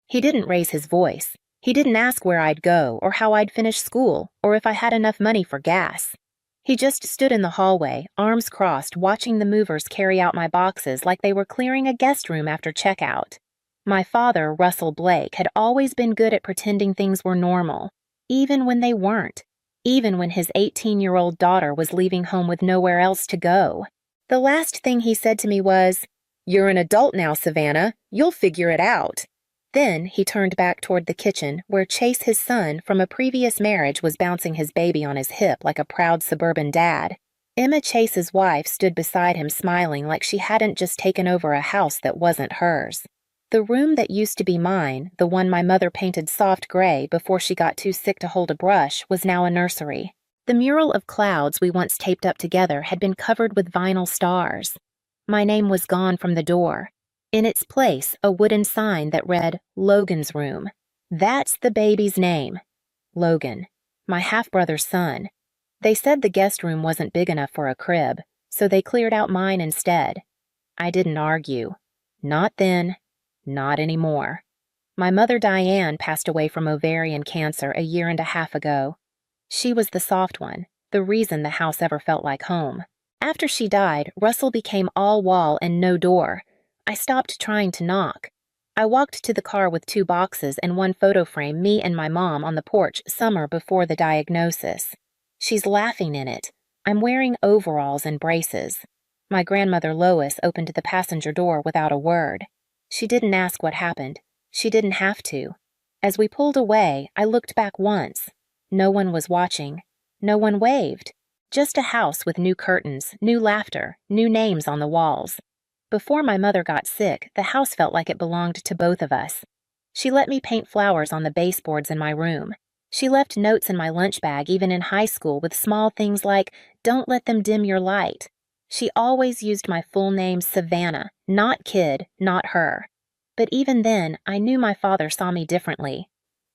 He didn't raise his voice. He didn't ask where I'd go or how I'd finish school or if I had enough money for gas. He just stood in the hallway, arms crossed, watching the movers carry out my boxes like they were clearing a guest room after checkout. My father, Russell Blake, had always been good at pretending things were normal, even when they weren't, even when his 18-year-old daughter was leaving home with nowhere else to go. The last thing he said to me was, "You're an adult now, Savannah. You'll figure it out." Then he turned back toward the kitchen, where Chase, his son, from a previous marriage, was bouncing his baby on his hip like a proud suburban dad. Emma Chase's wife stood beside him smiling like she hadn't just taken over a house that wasn't hers. The room that used to be mine, the one my mother painted soft gray before she got too sick to hold a brush, was now a nursery. The mural of clouds we once taped up together had been covered with vinyl stars. My name was gone from the door. In its place, a wooden sign that read, "Logan's Room." That's the baby's name. Logan, my half-brother's son. They said the guest room wasn't big enough for a crib, so they cleared out mine instead. I didn't argue. Not then, not anymore. My mother Diane passed away from ovarian cancer a year and a half ago. She was the soft one, the reason the house ever felt like home. After she died, Russell became all wall and no door. I stopped trying to knock. I walked to the car with 2 boxes and 1 photo frame, me and my mom on the porch summer before the diagnosis. She's laughing in it. I'm wearing overalls and braces. My grandmother Lois opened the passenger door without a word. She didn't ask what happened. She didn't have to. As we pulled away, I looked back once. No one was watching. No one waved. Just a house with new curtains, new laughter, new names on the walls. Before my mother got sick, the house felt like it belonged to both of us. She let me paint flowers on the baseboards in my room. She left notes in my lunch bag even in high school with small things like, "Don't let them dim your light." She always used my full name, Savannah, not kid, not her. But even then, I knew my father saw me differently.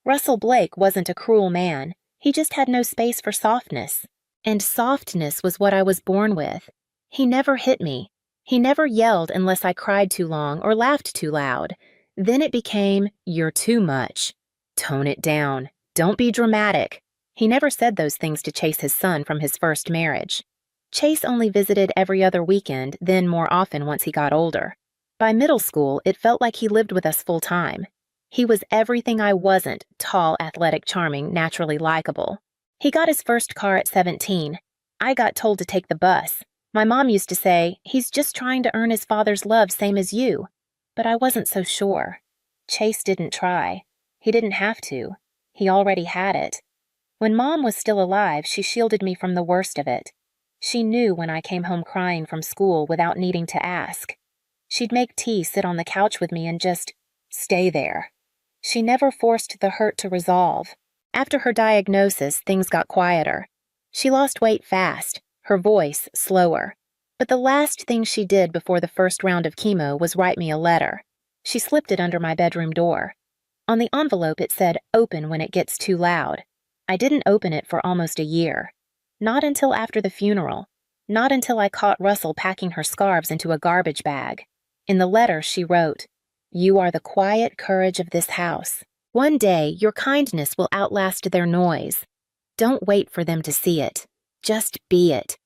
Russell Blake wasn't a cruel man. He just had no space for softness. And softness was what I was born with. He never hit me. He never yelled unless I cried too long or laughed too loud. Then it became, "You're too much. Tone it down. Don't be dramatic." He never said those things to Chase, his son, from his first marriage. Chase only visited every other weekend, then more often once he got older. By middle school, it felt like he lived with us full time. He was everything I wasn't: tall, athletic, charming, naturally likable. He got his first car at 17. I got told to take the bus. My mom used to say, "He's just trying to earn his father's love same as you." But I wasn't so sure. Chase didn't try. He didn't have to. He already had it. When Mom was still alive, she shielded me from the worst of it. She knew when I came home crying from school without needing to ask. She'd make tea, sit on the couch with me, and just stay there. She never forced the hurt to resolve. After her diagnosis, things got quieter. She lost weight fast, her voice slower. But the last thing she did before the first round of chemo was write me a letter. She slipped it under my bedroom door. On the envelope it said, "Open when it gets too loud." I didn't open it for almost a year. Not until after the funeral. Not until I caught Russell packing her scarves into a garbage bag. In the letter she wrote, "You are the quiet courage of this house. One day your kindness will outlast their noise. Don't wait for them to see it. Just be it."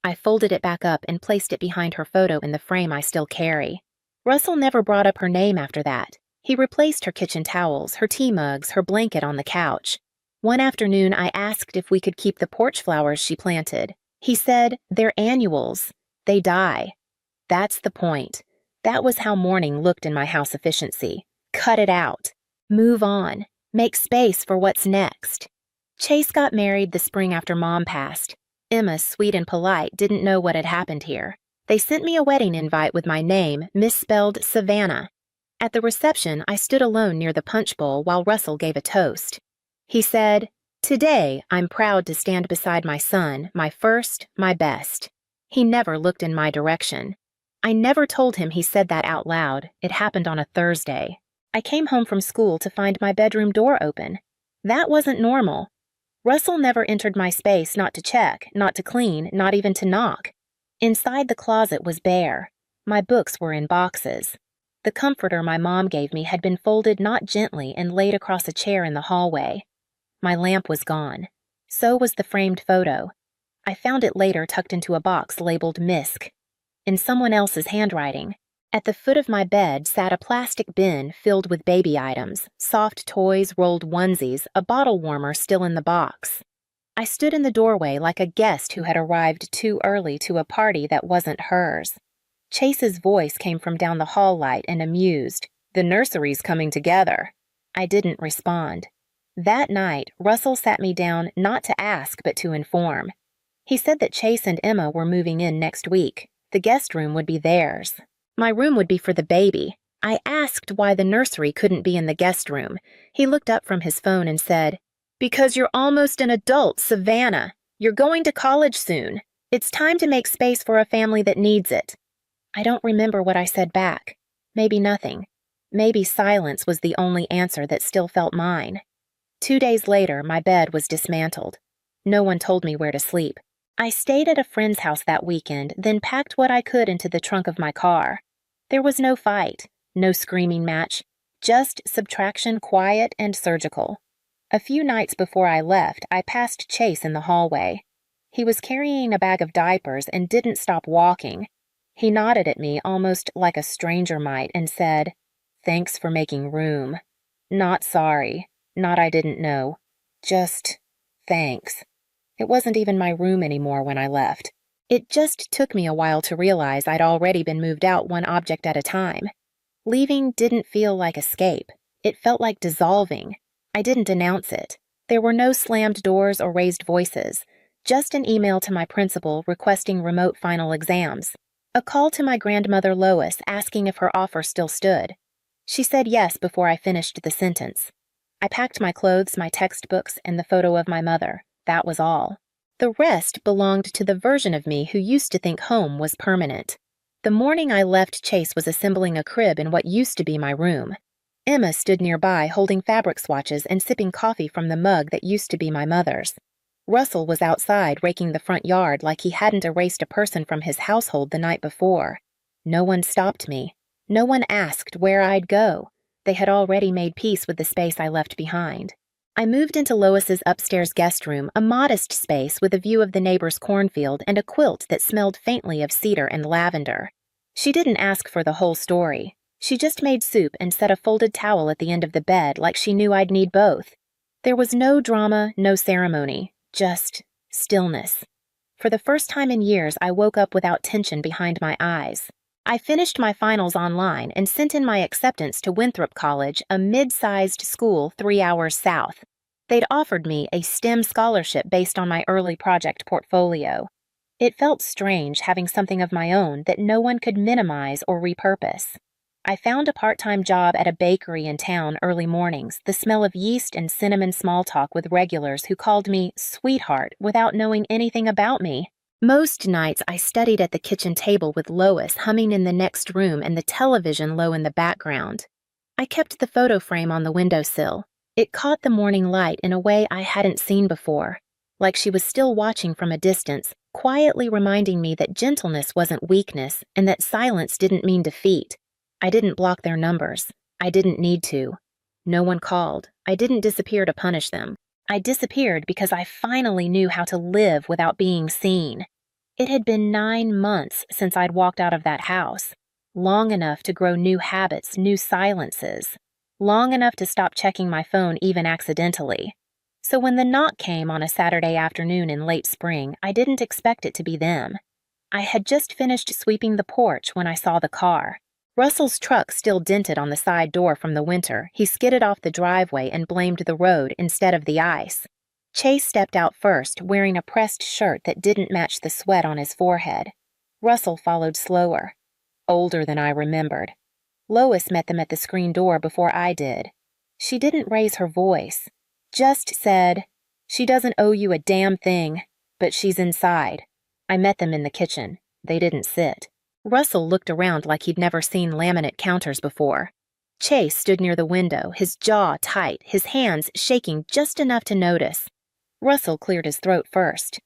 I folded it back up and placed it behind her photo in the frame I still carry. Russell never brought up her name after that. He replaced her kitchen towels, her tea mugs, her blanket on the couch. One afternoon I asked if we could keep the porch flowers she planted. He said, "They're annuals. They die." That's the point. That was how mourning looked in my house efficiency. Cut it out. Move on. Make space for what's next. Chase got married the spring after Mom passed. Emma, sweet and polite, didn't know what had happened here. They sent me a wedding invite with my name, misspelled Savannah. At the reception, I stood alone near the punch bowl while Russell gave a toast. He said, "Today, I'm proud to stand beside my son, my first, my best." He never looked in my direction. I never told him he said that out loud. It happened on a Thursday. I came home from school to find my bedroom door open. That wasn't normal. Russell never entered my space not to check, not to clean, not even to knock. Inside the closet was bare. My books were in boxes. The comforter my mom gave me had been folded not gently and laid across a chair in the hallway. My lamp was gone. So was the framed photo. I found it later tucked into a box labeled Misk, in someone else's handwriting. At the foot of my bed sat a plastic bin filled with baby items, soft toys, rolled onesies, a bottle warmer still in the box. I stood in the doorway like a guest who had arrived too early to a party that wasn't hers. Chase's voice came from down the hall light and amused. "The nursery's coming together." I didn't respond. That night, Russell sat me down not to ask but to inform. He said that Chase and Emma were moving in next week. The guest room would be theirs. My room would be for the baby. I asked why the nursery couldn't be in the guest room. He looked up from his phone and said, "Because you're almost an adult, Savannah. You're going to college soon. It's time to make space for a family that needs it." I don't remember what I said back. Maybe nothing. Maybe silence was the only answer that still felt mine. 2 days later, my bed was dismantled. No one told me where to sleep. I stayed at a friend's house that weekend, then packed what I could into the trunk of my car. There was no fight, no screaming match, just subtraction, quiet and surgical. A few nights before I left, I passed Chase in the hallway. He was carrying a bag of diapers and didn't stop walking. He nodded at me almost like a stranger might and said, "Thanks for making room." Not sorry, not I didn't know. Just thanks. It wasn't even my room anymore when I left. It just took me a while to realize I'd already been moved out one object at a time. Leaving didn't feel like escape. It felt like dissolving. I didn't announce it. There were no slammed doors or raised voices. Just an email to my principal requesting remote final exams. A call to my grandmother Lois asking if her offer still stood. She said yes before I finished the sentence. I packed my clothes, my textbooks, and the photo of my mother. That was all. The rest belonged to the version of me who used to think home was permanent. The morning I left, Chase was assembling a crib in what used to be my room. Emma stood nearby holding fabric swatches and sipping coffee from the mug that used to be my mother's. Russell was outside raking the front yard like he hadn't erased a person from his household the night before. No one stopped me. No one asked where I'd go. They had already made peace with the space I left behind. I moved into Lois's upstairs guest room, a modest space with a view of the neighbor's cornfield and a quilt that smelled faintly of cedar and lavender. She didn't ask for the whole story. She just made soup and set a folded towel at the end of the bed like she knew I'd need both. There was no drama, no ceremony, just stillness. For the first time in years, I woke up without tension behind my eyes. I finished my finals online and sent in my acceptance to Winthrop College, a mid-sized school 3 hours south. They'd offered me a STEM scholarship based on my early project portfolio. It felt strange having something of my own that no one could minimize or repurpose. I found a part-time job at a bakery in town early mornings, the smell of yeast and cinnamon small talk with regulars who called me sweetheart without knowing anything about me. Most nights I studied at the kitchen table with Lois humming in the next room and the television low in the background. I kept the photo frame on the windowsill. It caught the morning light in a way I hadn't seen before, like she was still watching from a distance, quietly reminding me that gentleness wasn't weakness and that silence didn't mean defeat. I didn't block their numbers. I didn't need to. No one called. I didn't disappear to punish them. I disappeared because I finally knew how to live without being seen. It had been 9 months since I'd walked out of that house, long enough to grow new habits, new silences, long enough to stop checking my phone even accidentally. So when the knock came on a Saturday afternoon in late spring, I didn't expect it to be them. I had just finished sweeping the porch when I saw the car. Russell's truck still dented on the side door from the winter. He skidded off the driveway and blamed the road instead of the ice. Chase stepped out first, wearing a pressed shirt that didn't match the sweat on his forehead. Russell followed slower, older than I remembered. Lois met them at the screen door before I did. She didn't raise her voice, just said, "She doesn't owe you a damn thing, but she's inside." I met them in the kitchen. They didn't sit. Russell looked around like he'd never seen laminate counters before. Chase stood near the window, his jaw tight, his hands shaking just enough to notice. Russell cleared his throat first.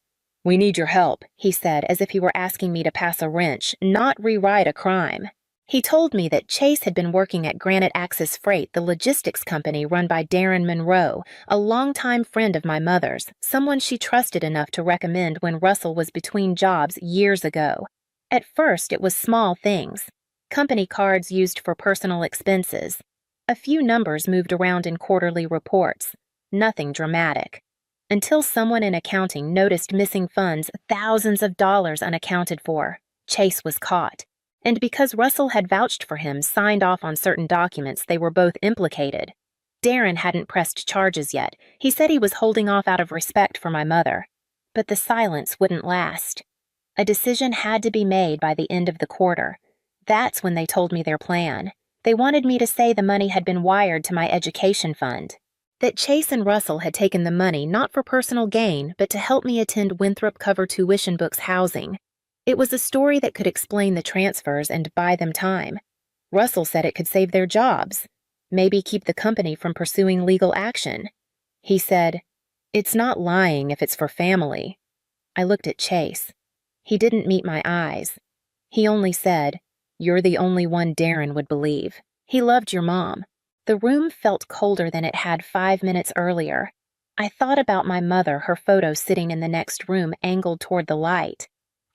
"We need your help," he said, as if he were asking me to pass a wrench, not rewrite a crime. He told me that Chase had been working at Granite Axis Freight, the logistics company run by Darren Monroe, a longtime friend of my mother's, someone she trusted enough to recommend when Russell was between jobs years ago. At first, it was small things. Company cards used for personal expenses. A few numbers moved around in quarterly reports. Nothing dramatic. Until someone in accounting noticed missing funds, thousands of dollars unaccounted for. Chase was caught. And because Russell had vouched for him, signed off on certain documents, they were both implicated. Darren hadn't pressed charges yet. He said he was holding off out of respect for my mother. But the silence wouldn't last. A decision had to be made by the end of the quarter. That's when they told me their plan. They wanted me to say the money had been wired to my education fund. That Chase and Russell had taken the money not for personal gain, but to help me attend Winthrop Cover Tuition Books housing. It was a story that could explain the transfers and buy them time. Russell said it could save their jobs, maybe keep the company from pursuing legal action. He said, "It's not lying if it's for family." I looked at Chase. He didn't meet my eyes. He only said, "You're the only one Darren would believe. He loved your mom." The room felt colder than it had 5 minutes earlier. I thought about my mother, her photo sitting in the next room angled toward the light.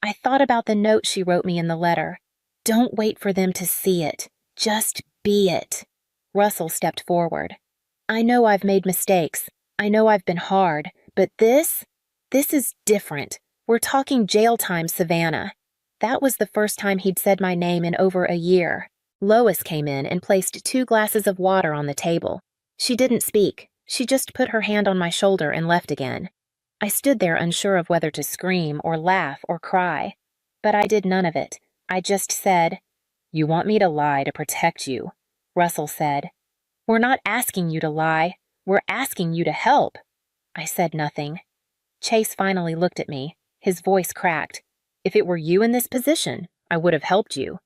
I thought about the note she wrote me in the letter. "Don't wait for them to see it. Just be it." Russell stepped forward. "I know I've made mistakes. I know I've been hard. But this is different. We're talking jail time, Savannah." That was the first time he'd said my name in over a year. Lois came in and placed 2 glasses of water on the table. She didn't speak. She just put her hand on my shoulder and left again. I stood there unsure of whether to scream or laugh or cry. But I did none of it. I just said, "You want me to lie to protect you," Russell said. "We're not asking you to lie. We're asking you to help." I said nothing. Chase finally looked at me. His voice cracked. "If it were you in this position, I would have helped you."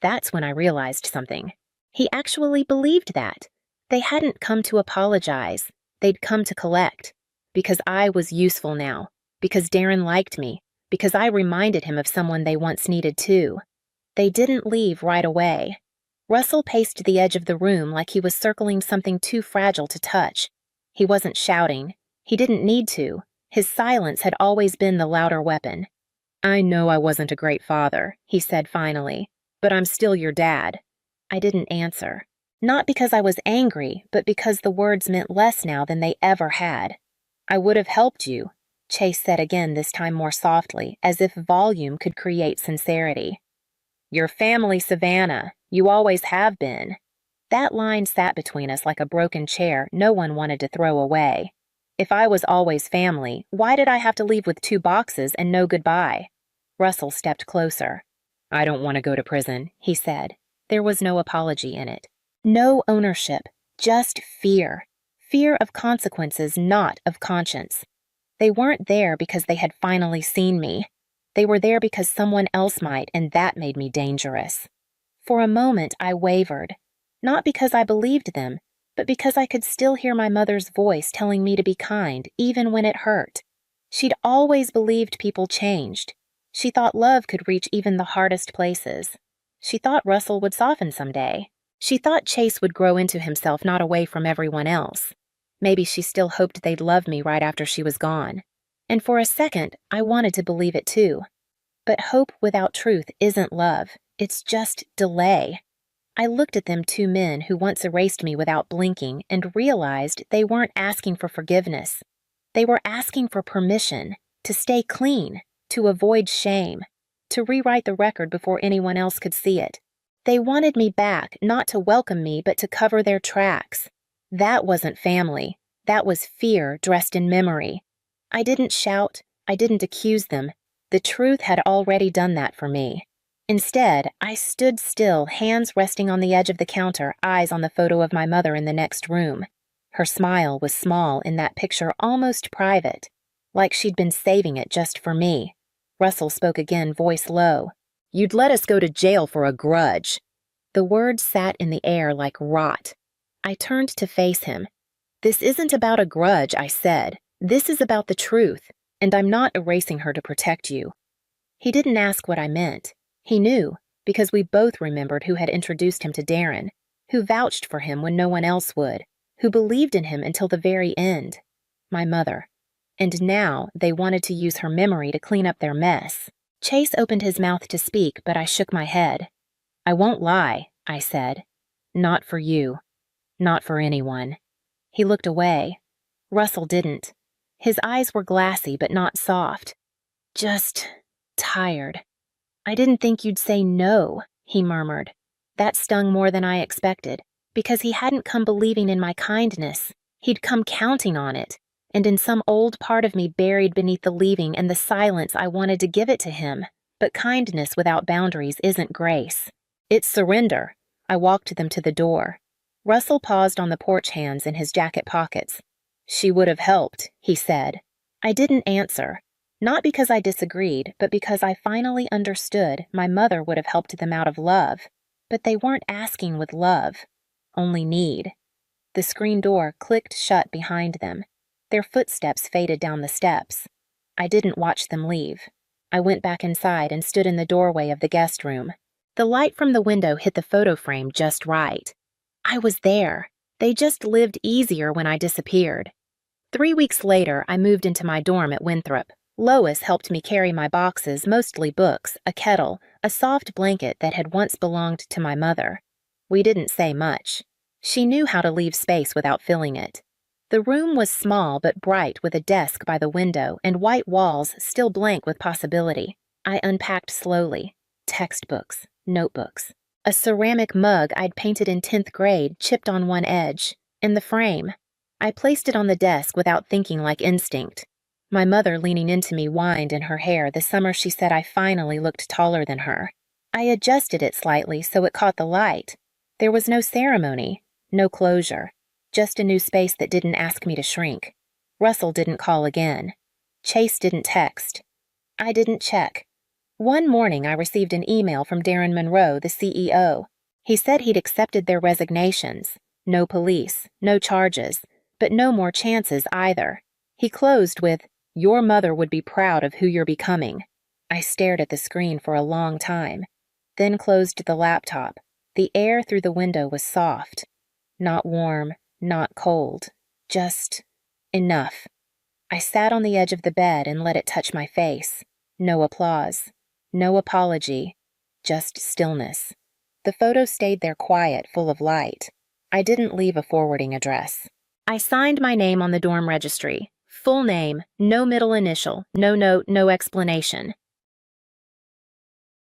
That's when I realized something. He actually believed that. They hadn't come to apologize. They'd come to collect. Because I was useful now. Because Darren liked me. Because I reminded him of someone they once needed too. They didn't leave right away. Russell paced the edge of the room like he was circling something too fragile to touch. He wasn't shouting. He didn't need to. His silence had always been the louder weapon. "I know I wasn't a great father," he said finally, "but I'm still your dad." I didn't answer. Not because I was angry, but because the words meant less now than they ever had. "I would have helped you," Chase said again, this time more softly, as if volume could create sincerity. "Your family, Savannah. You always have been." That line sat between us like a broken chair no one wanted to throw away. If I was always family, why did I have to leave with 2 boxes and no goodbye? Russell stepped closer. "I don't want to go to prison," he said. There was no apology in it. No ownership, just fear. Fear of consequences, not of conscience. They weren't there because they had finally seen me. They were there because someone else might, and that made me dangerous. For a moment, I wavered. Not because I believed them, but because I could still hear my mother's voice telling me to be kind, even when it hurt. She'd always believed people changed. She thought love could reach even the hardest places. She thought Russell would soften someday. She thought Chase would grow into himself, not away from everyone else. Maybe she still hoped they'd love me right after she was gone. And for a second, I wanted to believe it too. But hope without truth isn't love. It's just delay. I looked at them 2 men who once erased me without blinking and realized they weren't asking for forgiveness. They were asking for permission to stay clean, to avoid shame, to rewrite the record before anyone else could see it. They wanted me back, not to welcome me, but to cover their tracks. That wasn't family. That was fear dressed in memory. I didn't shout. I didn't accuse them. The truth had already done that for me. Instead, I stood still, hands resting on the edge of the counter, eyes on the photo of my mother in the next room. Her smile was small in that picture, almost private, like she'd been saving it just for me. Russell spoke again, voice low. "You'd let us go to jail for a grudge." The words sat in the air like rot. I turned to face him. "This isn't about a grudge," I said. "This is about the truth, and I'm not erasing her to protect you." He didn't ask what I meant. He knew. because we both remembered who had introduced him to Darren, who vouched for him when no one else would, who believed in him until the very end. My mother. And now they wanted to use her memory to clean up their mess. Chase opened his mouth to speak, but I shook my head. I won't lie, I said. Not for you. Not for anyone. He looked away. Russell didn't. His eyes were glassy but not soft. Just tired. I didn't think you'd say no, he murmured. That stung more than I expected, because he hadn't come believing in my kindness. He'd come counting on it, and in some old part of me buried beneath the leaving and the silence I wanted to give it to him. But kindness without boundaries isn't grace. It's surrender. I walked them to the door. Russell paused on the porch hands in his jacket pockets. She would have helped, he said. I didn't answer. Not because I disagreed, but because I finally understood my mother would have helped them out of love. But they weren't asking with love, only need. The screen door clicked shut behind them. Their footsteps faded down the steps. I didn't watch them leave. I went back inside and stood in the doorway of the guest room. The light from the window hit the photo frame just right. I was there. They just lived easier when I disappeared. 3 weeks later, I moved into my dorm at Winthrop. Lois helped me carry my boxes, mostly books, a kettle, a soft blanket that had once belonged to my mother. We didn't say much. She knew how to leave space without filling it. The room was small but bright, with a desk by the window and white walls still blank with possibility. I unpacked slowly. Textbooks, notebooks. A ceramic mug I'd painted in 10th grade chipped on one edge. In the frame. I placed it on the desk without thinking, like instinct. My mother, leaning into me, whined in her hair the summer she said I finally looked taller than her. I adjusted it slightly so it caught the light. There was no ceremony, no closure, just a new space that didn't ask me to shrink. Russell didn't call again. Chase didn't text. I didn't check. One morning I received an email from Darren Monroe, the CEO. He said he'd accepted their resignations. No police, no charges, but no more chances either. He closed with, "Your mother would be proud of who you're becoming." I stared at the screen for a long time, then closed the laptop. The air through the window was soft. Not warm, not cold. Just enough. I sat on the edge of the bed and let it touch my face. No applause. No apology. Just stillness. The photo stayed there quiet, full of light. I didn't leave a forwarding address. I signed my name on the dorm registry. Full name, no middle initial, no note, no explanation.